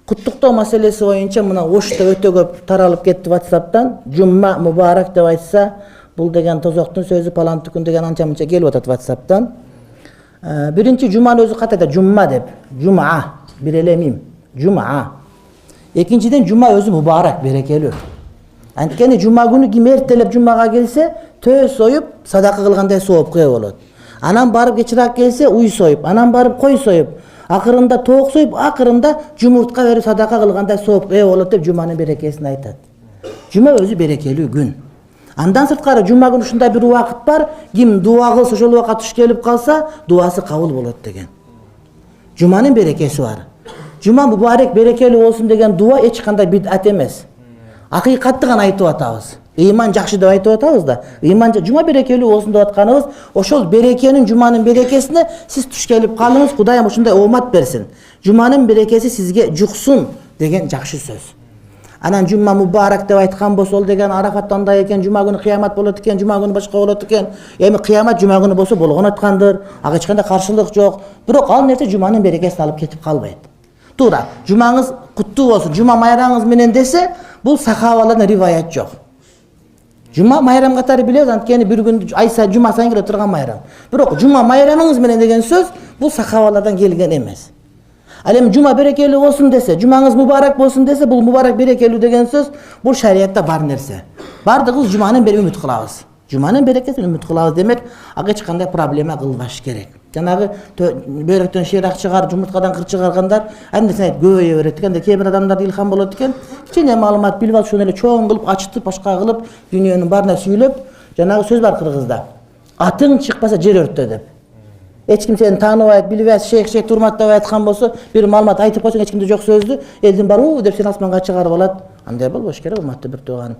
Куттуктоо маселеси боюнча мына Ошто өтө көп таралып кетти WhatsApp'tan. Жумма мубарак деп айтса, бул деген тозоктун сөзү паланты күн деген анча мынча келип атат WhatsApp'tan. Биринчи жуманы өзү катайда жумма деп. Жума, бир эле мим. Жума. Экинчиден жума өзү мубарак, берекелүү. Анткени жума күнү ким эртелеп жумага келсе, төө союп садака кылгандай соопка ээ болот. Анан барып кечирээк келсе, уй союп, анан барып кой союп, акырында тоок союп, акырында жумуртка берип садака кылгандай соопка ээ болот деп жуманын берекесин айтат. Жума өзү берекелүү күн. Андан сырткары жума күнү ушундай бир убакыт бар, ким дуа кылса ошол убакыт туш келип калса, дуасы кабыл болот деген. Жуманын берекеси бар. Жума мубарак, берекелүү болсун деген дуа эч кандай бидат эмес. Акыйкатты гана айтып атабыз. Ыйман жакшы деп айтып атабыз да. Ыйман жума берекелүү болсун деп атканыбыз, ошол берекенин, жуманын берекесине сиз туш келип калыңыз, Кудайым ушундай оомат берсин. Жуманын берекеси сизге жуксун деген жакшы сөз. Анан жума мубарак деп айткан болсо, ол деген Арафаттан экен, жума күнү кыямат болот экен, жума күнү башка болот экен. Эми кыямат жума күнү болсо болгон аткандыр. Ага эч кандай каршылык жок. Бирок ал нерсе жуманын берекесин алып кетип калбайт. Туура, жумаңыз куттуу болсун, жума майрамыңыз менен десе, бул сахабалардан риваят жок. Жума майрам катары билебиз, анткени бир күн ай сайын жума сайын келе турган майрам. Бирок жума майрамыңыз менен деген сөз бул сахабалардан келген эмес. Ал эми жума берекелүү болсун десе, жумаңыз мубарак болсун десе, бул мубарак берекелүү деген сөз бул шариятта бар нерсе. Бардыгыбыз жуманын бери үмүт кылабыз. Жуманын берекесин үмүт кылабыз демек, ага эч кандай проблема кылбаш керек. Жанагы бөйрөктөн шыйрак чыгар, жумурткадан кыр чыгаргандар андесин көбөйө берет экен, кээ бир адамдарда илхам болот экен. Кичине маалымат билип алып, ошону эле чоң кылып, ачтып, башка кылып, дүйнөнүн баарына сүйлөп, жанагы сөз бар кыргызда. Атың чыкпаса жер өрттө деп. Эч ким сени тааныбайт, билбейт, шейх урматтабай айткан болсо, бир маалымат айтып койсоң, эч кимде жок сөздү, элдин баары деп сени асманга чыгарып алат. Андай болбош керек, урматтуу бир тууган.